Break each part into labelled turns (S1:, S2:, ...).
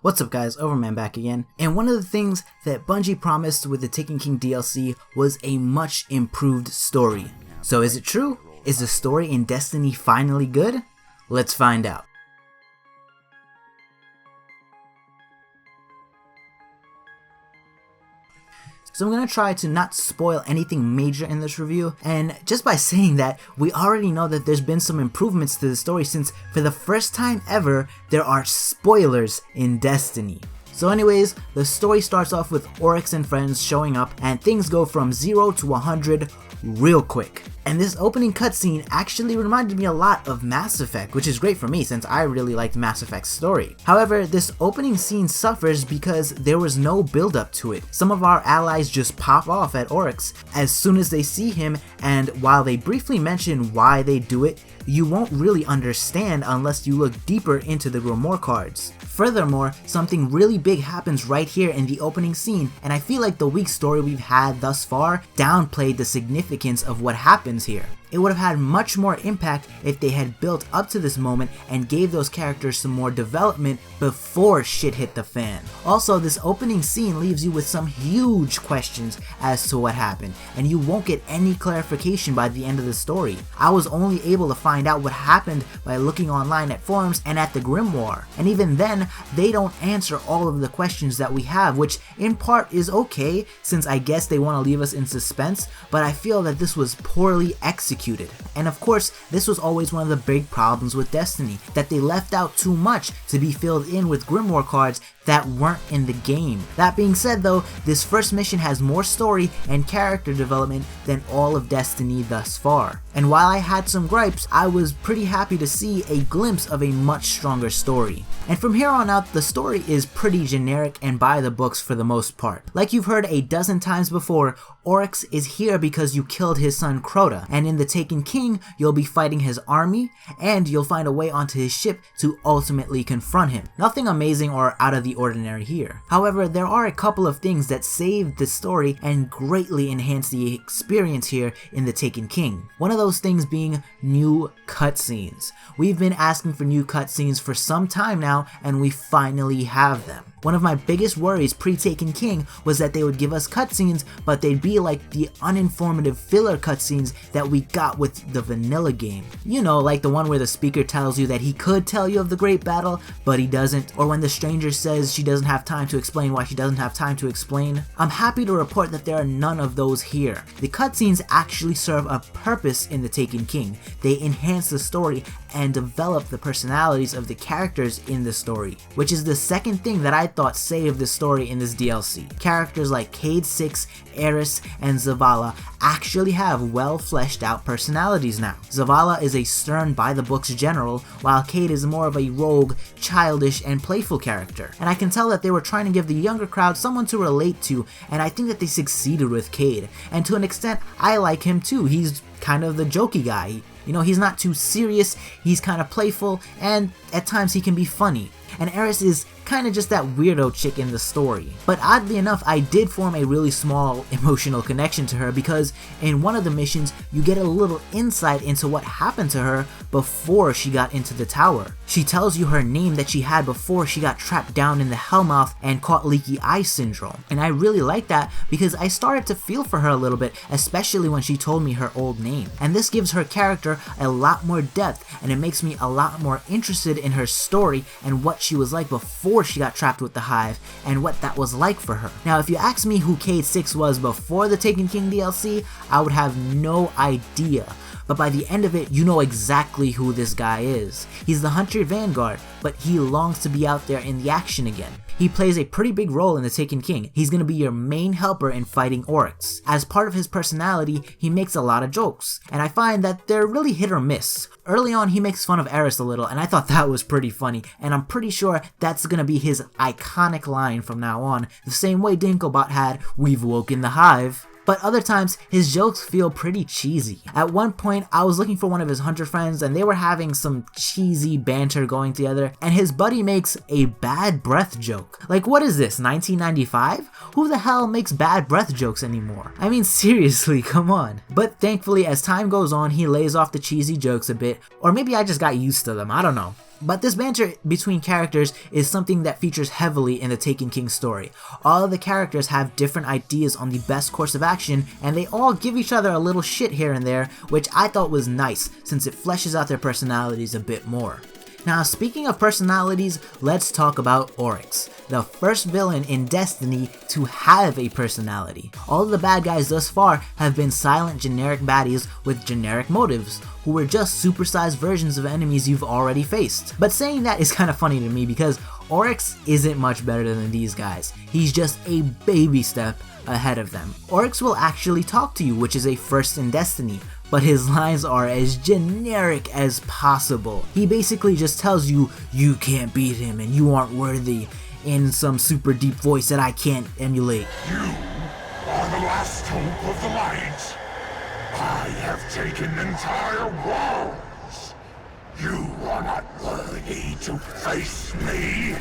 S1: What's up guys, Overman back again, and one of the things that Bungie promised with the Taken King DLC was a much improved story. So is it true? Is the story in Destiny finally good? Let's find out. So I'm going to try to not spoil anything major in this review, and just by saying that, we already know that there's been some improvements to the story since for the first time ever, there are spoilers in Destiny. So anyways, the story starts off with Oryx and friends showing up, and things go from 0 to 100 real quick. And this opening cutscene actually reminded me a lot of Mass Effect, which is great for me since I really liked Mass Effect's story. However, this opening scene suffers because there was no build up to it. Some of our allies just pop off at Oryx as soon as they see him, and while they briefly mention why they do it, you won't really understand unless you look deeper into the Grimoire cards. Furthermore, something really big happens right here in the opening scene, and I feel like the weak story we've had thus far downplayed the significance of what happens here. It would have had much more impact if they had built up to this moment and gave those characters some more development before shit hit the fan. Also, this opening scene leaves you with some huge questions as to what happened, and you won't get any clarification by the end of the story. I was only able to find out what happened by looking online at forums and at the Grimoire, and even then, they don't answer all of the questions that we have, which in part is okay, since I guess they want to leave us in suspense, but I feel that this was poorly executed. And of course, this was always one of the big problems with Destiny, that they left out too much to be filled in with Grimoire cards that weren't in the game. That being said though, this first mission has more story and character development than all of Destiny thus far. And while I had some gripes, I was pretty happy to see a glimpse of a much stronger story. And from here on out, the story is pretty generic and by the books for the most part. Like you've heard a dozen times before, Oryx is here because you killed his son Crota, and in the Taken King, you'll be fighting his army, and you'll find a way onto his ship to ultimately confront him. Nothing amazing or out of the ordinary here. However, there are a couple of things that save the story and greatly enhance the experience here in the Taken King. One of those things being new cutscenes. We've been asking for new cutscenes for some time now, and we finally have them. One of my biggest worries pre-Taken King was that they would give us cutscenes, but they'd be like the uninformative filler cutscenes that we got with the vanilla game. You know, like the one where the speaker tells you that he could tell you of the great battle, but he doesn't, or when the stranger says she doesn't have time to explain why she doesn't have time to explain. I'm happy to report that there are none of those here. The cutscenes actually serve a purpose in the Taken King. They enhance the story and develop the personalities of the characters in the story, which is the second thing that I thought saved the story in this DLC. Characters like Cayde 6, Eris, and Zavala actually have well fleshed out personalities now. Zavala is a stern by the books general, while Cayde is more of a rogue, childish, and playful character. And I can tell that they were trying to give the younger crowd someone to relate to, and I think that they succeeded with Cayde. And to an extent, I like him too. He's kind of the jokey guy. You know, he's not too serious, he's kind of playful, and at times he can be funny. And Eris is kind of just that weirdo chick in the story. But oddly enough, I did form a really small emotional connection to her because in one of the missions, you get a little insight into what happened to her before she got into the tower. She tells you her name that she had before she got trapped down in the Hellmouth and caught leaky eye syndrome. And I really like that because I started to feel for her a little bit, especially when she told me her old name. And this gives her character a lot more depth, and it makes me a lot more interested in her story and what she was like before she got trapped with the Hive and what that was like for her. Now, if you ask me who Cayde 6 was before the Taken King DLC, I would have no idea. But by the end of it, you know exactly who this guy is. He's the Hunter Vanguard, but he longs to be out there in the action again. He plays a pretty big role in the Taken King. He's going to be your main helper in fighting Oryx. As part of his personality, he makes a lot of jokes, and I find that they're really hit or miss. Early on, he makes fun of Eris a little, and I thought that was pretty funny, and I'm pretty sure that's going to be his iconic line from now on, the same way Dinklebot had, "We've woken the Hive." But other times, his jokes feel pretty cheesy. At one point, I was looking for one of his hunter friends and they were having some cheesy banter going together, and his buddy makes a bad breath joke. Like, what is this, 1995? Who the hell makes bad breath jokes anymore? I mean, seriously, come on. But thankfully, as time goes on, he lays off the cheesy jokes a bit, or maybe I just got used to them, I don't know. But this banter between characters is something that features heavily in the Taken King story. All of the characters have different ideas on the best course of action, and they all give each other a little shit here and there, which I thought was nice since it fleshes out their personalities a bit more. Now, speaking of personalities, let's talk about Oryx, the first villain in Destiny to have a personality. All of the bad guys thus far have been silent generic baddies with generic motives, who were just supersized versions of enemies you've already faced. But saying that is kind of funny to me because Oryx isn't much better than these guys. He's just a baby step ahead of them. Oryx will actually talk to you, which is a first in Destiny, but his lines are as generic as possible. He basically just tells you, you can't beat him and you aren't worthy, in some super deep voice that I can't emulate.
S2: You are the last hope of the light. I have taken entire worlds. You are not worthy to face me.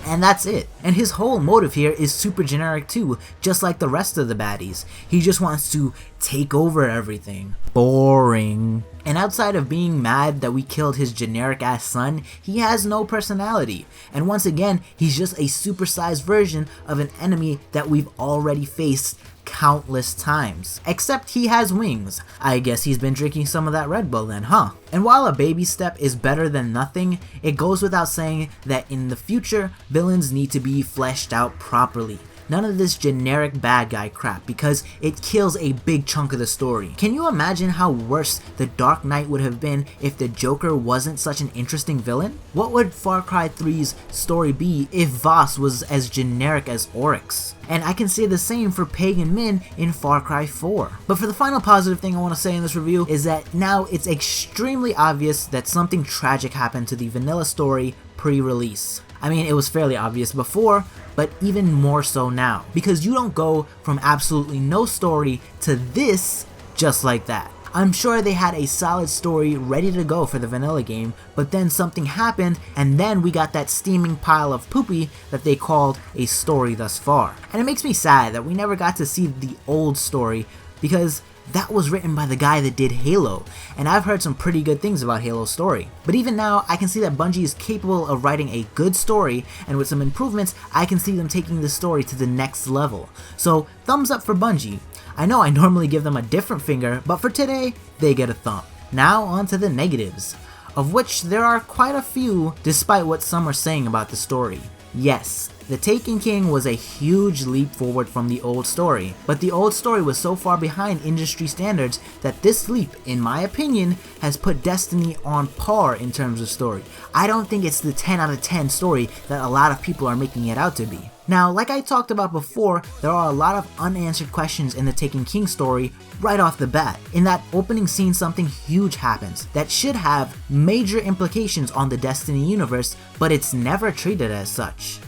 S1: And that's it. And his whole motive here is super generic too, just like the rest of the baddies. He just wants to take over everything. Boring. And outside of being mad that we killed his generic ass son, he has no personality. And once again, he's just a supersized version of an enemy that we've already faced countless times. Except he has wings. I guess he's been drinking some of that Red Bull then, huh? And while a baby step is better than nothing, it goes without saying that in the future, villains need to be fleshed out properly. None of this generic bad guy crap, because it kills a big chunk of the story. Can you imagine how worse The Dark Knight would have been if the Joker wasn't such an interesting villain? What would Far Cry 3's story be if Voss was as generic as Oryx? And I can say the same for Pagan Min in Far Cry 4. But for the final positive thing I want to say in this review is that now it's extremely obvious that something tragic happened to the vanilla story pre-release. I mean, it was fairly obvious before, but even more so now, because you don't go from absolutely no story to this just like that. I'm sure they had a solid story ready to go for the vanilla game, but then something happened and then we got that steaming pile of poopy that they called a story thus far. And it makes me sad that we never got to see the old story, because that was written by the guy that did Halo, and I've heard some pretty good things about Halo's story. But even now, I can see that Bungie is capable of writing a good story, and with some improvements, I can see them taking the story to the next level. So, thumbs up for Bungie. I know I normally give them a different finger, but for today, they get a thumb. Now on to the negatives, of which there are quite a few despite what some are saying about the story. Yes, The Taken King was a huge leap forward from the old story, but the old story was so far behind industry standards that this leap, in my opinion, has put Destiny on par in terms of story. I don't think it's the 10 out of 10 story that a lot of people are making it out to be. Now, like I talked about before, there are a lot of unanswered questions in the Taken King story right off the bat. In that opening scene, something huge happens that should have major implications on the Destiny universe, but it's never treated as such.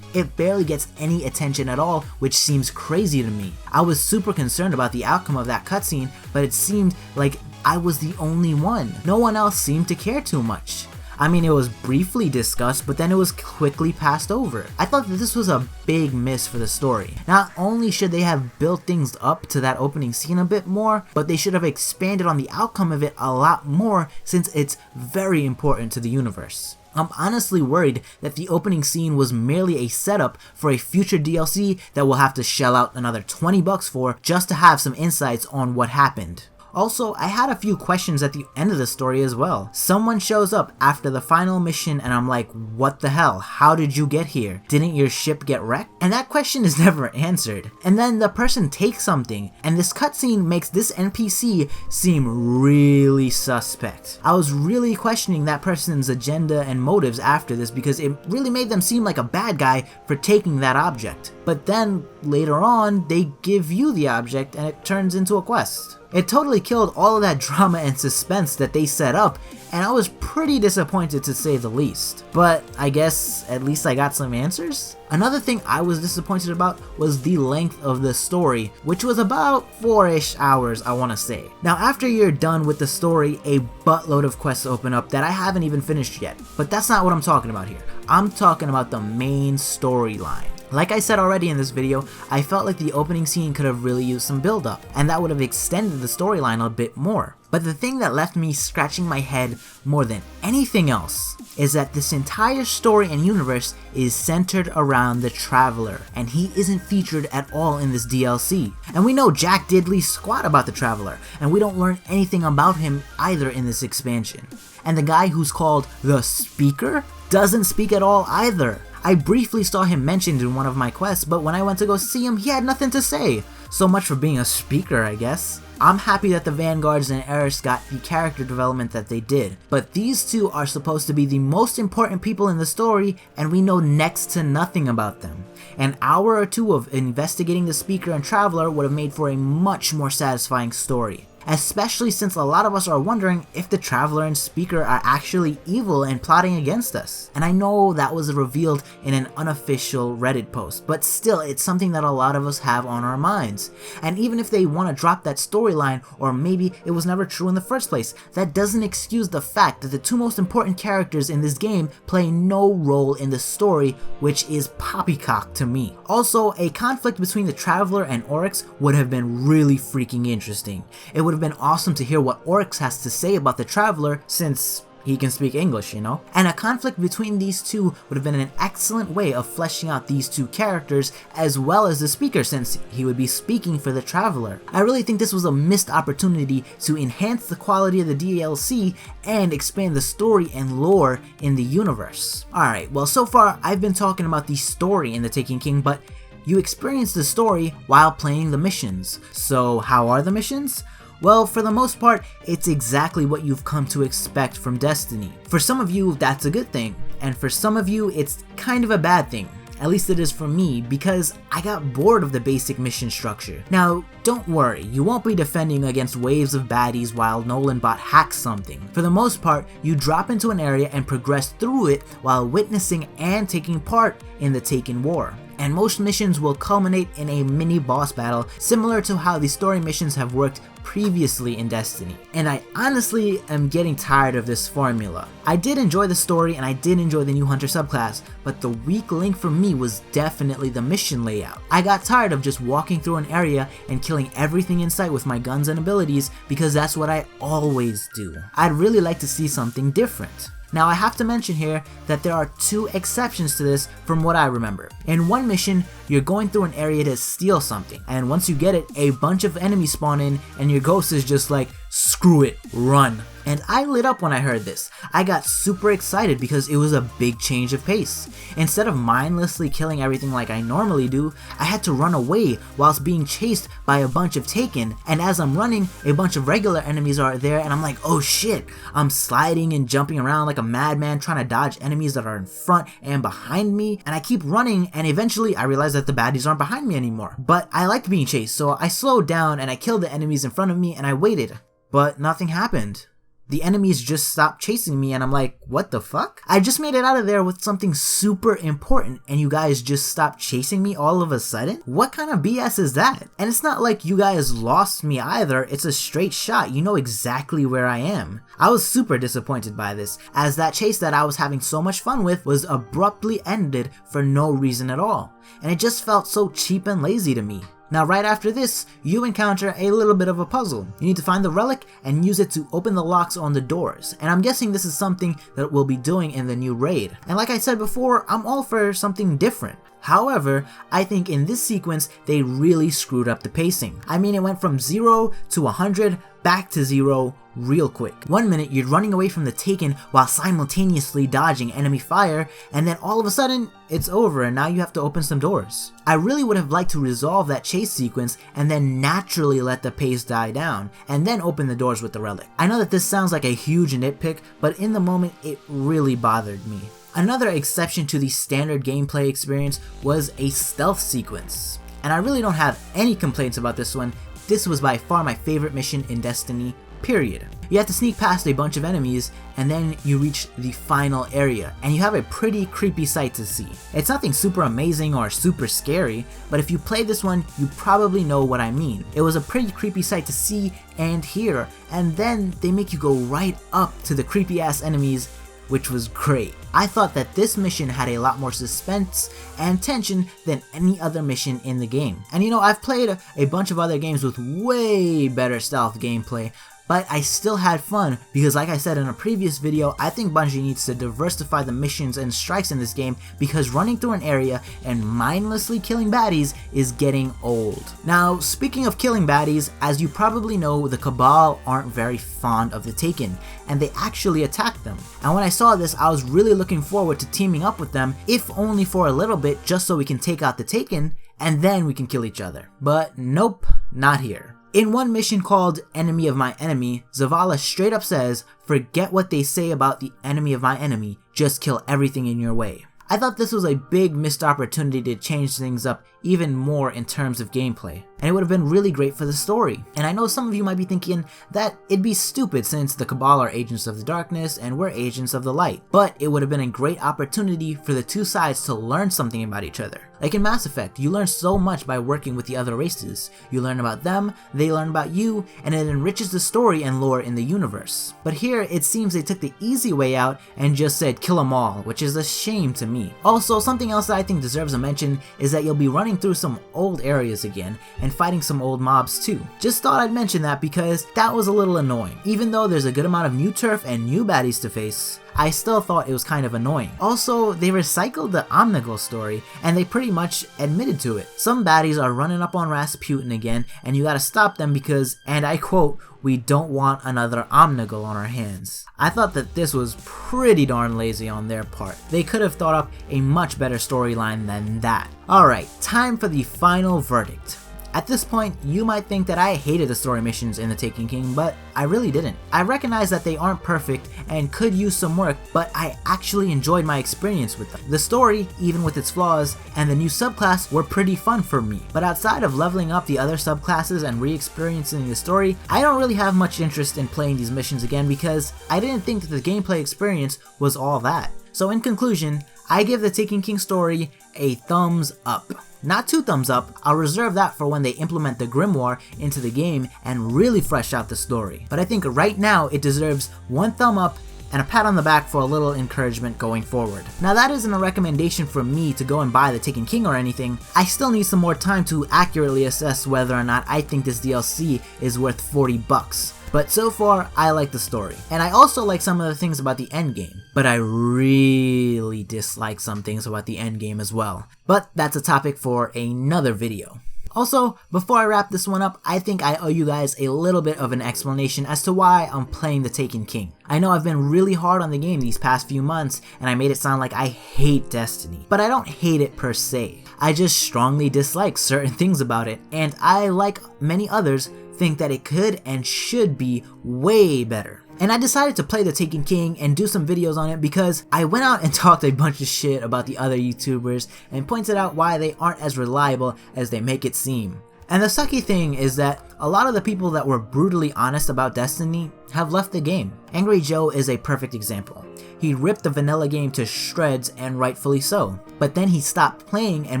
S1: It barely gets any attention at all, which seems crazy to me. I was super concerned about the outcome of that cutscene, but it seemed like I was the only one. No one else seemed to care too much. I mean, it was briefly discussed, but then it was quickly passed over. I thought that this was a big miss for the story. Not only should they have built things up to that opening scene a bit more, but they should have expanded on the outcome of it a lot more, since it's very important to the universe. I'm honestly worried that the opening scene was merely a setup for a future DLC that we'll have to shell out another $20 for just to have some insights on what happened. Also, I had a few questions at the end of the story as well. Someone shows up after the final mission and I'm like, what the hell? How did you get here? Didn't your ship get wrecked? And that question is never answered. And then the person takes something, and this cutscene makes this NPC seem really suspect. I was really questioning that person's agenda and motives after this, because it really made them seem like a bad guy for taking that object. But then later on, they give you the object and it turns into a quest. It totally killed all of that drama and suspense that they set up, and I was pretty disappointed to say the least. But I guess at least I got some answers? Another thing I was disappointed about was the length of the story, which was about 4-ish hours, I want to say. Now after you're done with the story, a buttload of quests open up that I haven't even finished yet. But that's not what I'm talking about here. I'm talking about the main storyline. Like I said already in this video, I felt like the opening scene could have really used some build up, and that would have extended the storyline a bit more. But the thing that left me scratching my head more than anything else is that this entire story and universe is centered around the Traveler, and he isn't featured at all in this DLC. And we know Jack Diddley squat about the Traveler, and we don't learn anything about him either in this expansion. And the guy who's called the Speaker doesn't speak at all either. I briefly saw him mentioned in one of my quests, but when I went to go see him, he had nothing to say. So much for being a speaker, I guess. I'm happy that the Vanguards and Eris got the character development that they did, but these two are supposed to be the most important people in the story, and we know next to nothing about them. An hour or two of investigating the Speaker and Traveler would have made for a much more satisfying story. Especially since a lot of us are wondering if the Traveler and Speaker are actually evil and plotting against us. And I know that was revealed in an unofficial Reddit post, but still it's something that a lot of us have on our minds. And even if they want to drop that storyline, or maybe it was never true in the first place, that doesn't excuse the fact that the two most important characters in this game play no role in the story, which is poppycock to me. Also, a conflict between the Traveler and Oryx would have been really freaking interesting. It would have been awesome to hear what Oryx has to say about the Traveler, since he can speak English, you know? And a conflict between these two would have been an excellent way of fleshing out these two characters, as well as the Speaker, since he would be speaking for the Traveler. I really think this was a missed opportunity to enhance the quality of the DLC and expand the story and lore in the universe. Alright, well so far I've been talking about the story in The Taken King, but you experience the story while playing the missions. So how are the missions? Well, for the most part, it's exactly what you've come to expect from Destiny. For some of you, that's a good thing, and for some of you, it's kind of a bad thing. At least it is for me, because I got bored of the basic mission structure. Now, don't worry, you won't be defending against waves of baddies while Nolan Bot hacks something. For the most part, you drop into an area and progress through it while witnessing and taking part in the Taken War. And most missions will culminate in a mini boss battle, similar to how the story missions have worked previously in Destiny. And I honestly am getting tired of this formula. I did enjoy the story and I did enjoy the new Hunter subclass, but the weak link for me was definitely the mission layout. I got tired of just walking through an area and killing everything in sight with my guns and abilities, because that's what I always do. I'd really like to see something different. Now I have to mention here that there are two exceptions to this from what I remember. In one mission, you're going through an area to steal something, and once you get it, a bunch of enemies spawn in and your ghost is just like, screw it, run. And I lit up when I heard this. I got super excited because it was a big change of pace. Instead of mindlessly killing everything like I normally do, I had to run away whilst being chased by a bunch of Taken, and as I'm running, a bunch of regular enemies are there and I'm like, oh shit. I'm sliding and jumping around like a madman trying to dodge enemies that are in front and behind me, and I keep running and eventually I realize that the baddies aren't behind me anymore. But I liked being chased, so I slowed down and I killed the enemies in front of me and I waited. But nothing happened. The enemies just stopped chasing me and I'm like, what the fuck? I just made it out of there with something super important and you guys just stopped chasing me all of a sudden? What kind of BS is that? And it's not like you guys lost me either, it's a straight shot, you know exactly where I am. I was super disappointed by this, as that chase that I was having so much fun with was abruptly ended for no reason at all. And it just felt so cheap and lazy to me. Now right after this, you encounter a little bit of a puzzle. You need to find the relic and use it to open the locks on the doors, and I'm guessing this is something that we'll be doing in the new raid. And like I said before, I'm all for something different. However, I think in this sequence, they really screwed up the pacing. I mean, it went from 0 to 100, back to 0 real quick. One minute you're running away from the Taken while simultaneously dodging enemy fire, and then all of a sudden, it's over and now you have to open some doors. I really would have liked to resolve that chase sequence and then naturally let the pace die down, and then open the doors with the relic. I know that this sounds like a huge nitpick, but in the moment, it really bothered me. Another exception to the standard gameplay experience was a stealth sequence. And I really don't have any complaints about this one. This was by far my favorite mission in Destiny, period. You have to sneak past a bunch of enemies and then you reach the final area and you have a pretty creepy sight to see. It's nothing super amazing or super scary, but if you play this one, you probably know what I mean. It was a pretty creepy sight to see and hear, and then they make you go right up to the creepy ass enemies, which was great. I thought that this mission had a lot more suspense and tension than any other mission in the game. And you know, I've played a bunch of other games with way better stealth gameplay, but I still had fun because, like I said in a previous video, I think Bungie needs to diversify the missions and strikes in this game because running through an area and mindlessly killing baddies is getting old. Now, speaking of killing baddies, as you probably know, the Cabal aren't very fond of the Taken, and they actually attack them. And when I saw this, I was really looking forward to teaming up with them, if only for a little bit, just so we can take out the Taken, and then we can kill each other. But nope, not here. In one mission called Enemy of My Enemy, Zavala straight up says, "Forget what they say about the enemy of my enemy, just kill everything in your way." I thought this was a big missed opportunity to change things up even more in terms of gameplay, and it would have been really great for the story. And I know some of you might be thinking that it'd be stupid since the Cabal are agents of the darkness and we're agents of the light, but it would have been a great opportunity for the two sides to learn something about each other. Like in Mass Effect, you learn so much by working with the other races. You learn about them, they learn about you, and it enriches the story and lore in the universe. But here, it seems they took the easy way out and just said kill them all, which is a shame to me. Also, something else that I think deserves a mention is that you'll be running through some old areas again and fighting some old mobs too. Just thought I'd mention that because that was a little annoying. Even though there's a good amount of new turf and new baddies to face, I still thought it was kind of annoying. Also, they recycled the Omnigul story, and they pretty much admitted to it. Some baddies are running up on Rasputin again, and you gotta stop them because, and I quote, "we don't want another Omnigul on our hands." I thought that this was pretty darn lazy on their part. They could have thought up a much better storyline than that. Alright, time for the final verdict. At this point, you might think that I hated the story missions in The Taken King, but I really didn't. I recognize that they aren't perfect and could use some work, but I actually enjoyed my experience with them. The story, even with its flaws, and the new subclass were pretty fun for me. But outside of leveling up the other subclasses and re-experiencing the story, I don't really have much interest in playing these missions again because I didn't think that the gameplay experience was all that. So in conclusion, I give The Taken King story a thumbs up. Not 2 thumbs up, I'll reserve that for when they implement the Grimoire into the game and really fresh out the story. But I think right now it deserves 1 thumb up and a pat on the back for a little encouragement going forward. Now that isn't a recommendation for me to go and buy The Taken King or anything. I still need some more time to accurately assess whether or not I think this DLC is worth 40 bucks. But so far, I like the story. And I also like some of the things about the endgame. But I really dislike some things about the endgame as well. But that's a topic for another video. Also, before I wrap this one up, I think I owe you guys a little bit of an explanation as to why I'm playing The Taken King. I know I've been really hard on the game these past few months, and I made it sound like I hate Destiny. But I don't hate it per se. I just strongly dislike certain things about it, and I, like many others, think that it could and should be way better. And I decided to play The Taken King and do some videos on it because I went out and talked a bunch of shit about the other YouTubers and pointed out why they aren't as reliable as they make it seem. And the sucky thing is that a lot of the people that were brutally honest about Destiny have left the game. Angry Joe is a perfect example. He ripped the vanilla game to shreds, and rightfully so. But then he stopped playing and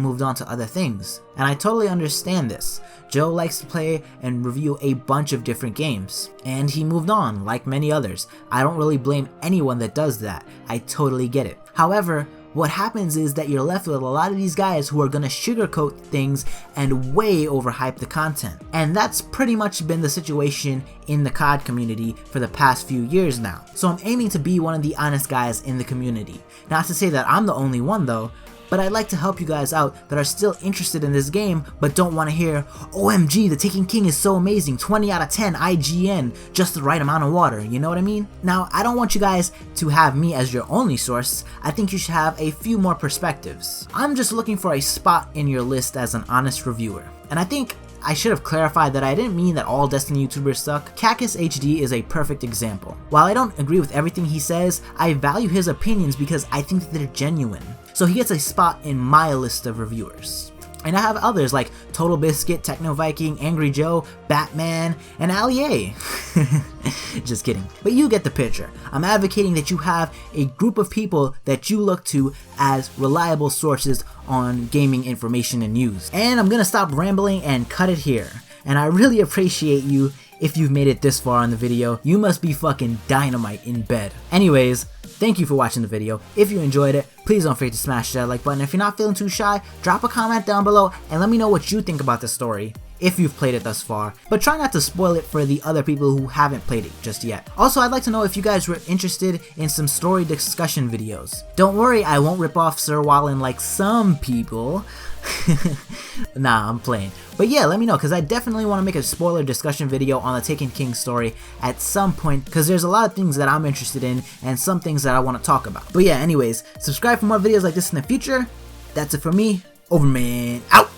S1: moved on to other things. And I totally understand this. Joe likes to play and review a bunch of different games. And he moved on, like many others. I don't really blame anyone that does that. I totally get it. However, what happens is that you're left with a lot of these guys who are gonna sugarcoat things and way overhype the content. And that's pretty much been the situation in the COD community for the past few years now. So I'm aiming to be one of the honest guys in the community. Not to say that I'm the only one though, but I'd like to help you guys out that are still interested in this game but don't want to hear, OMG, The Taken King is so amazing, 20 out of 10 IGN, just the right amount of water, you know what I mean? Now, I don't want you guys to have me as your only source. I think you should have a few more perspectives. I'm just looking for a spot in your list as an honest reviewer. And I think I should have clarified that I didn't mean that all Destiny YouTubers suck. Cactus HD is a perfect example. While I don't agree with everything he says, I value his opinions because I think that they're genuine. So he gets a spot in my list of reviewers. And I have others like Total Biscuit, Techno Viking, Angry Joe, Batman, and Ali A. Just kidding. But you get the picture. I'm advocating that you have a group of people that you look to as reliable sources on gaming information and news. And I'm gonna stop rambling and cut it here. And I really appreciate you if you've made it this far in the video. You must be fucking dynamite in bed. Anyways, thank you for watching the video. If you enjoyed it, please don't forget to smash that like button. If you're not feeling too shy, drop a comment down below and let me know what you think about the story. if you've played it thus far, but try not to spoil it for the other people who haven't played it just yet. Also, I'd like to know if you guys were interested in some story discussion videos. Don't worry, I won't rip off Sir Wallen like some people. Nah, I'm playing. But yeah, let me know, because I definitely want to make a spoiler discussion video on the Taken King story at some point, because there's a lot of things that I'm interested in and some things that I want to talk about. But yeah, anyways, subscribe for more videos like this in the future. That's it for me. Overman out.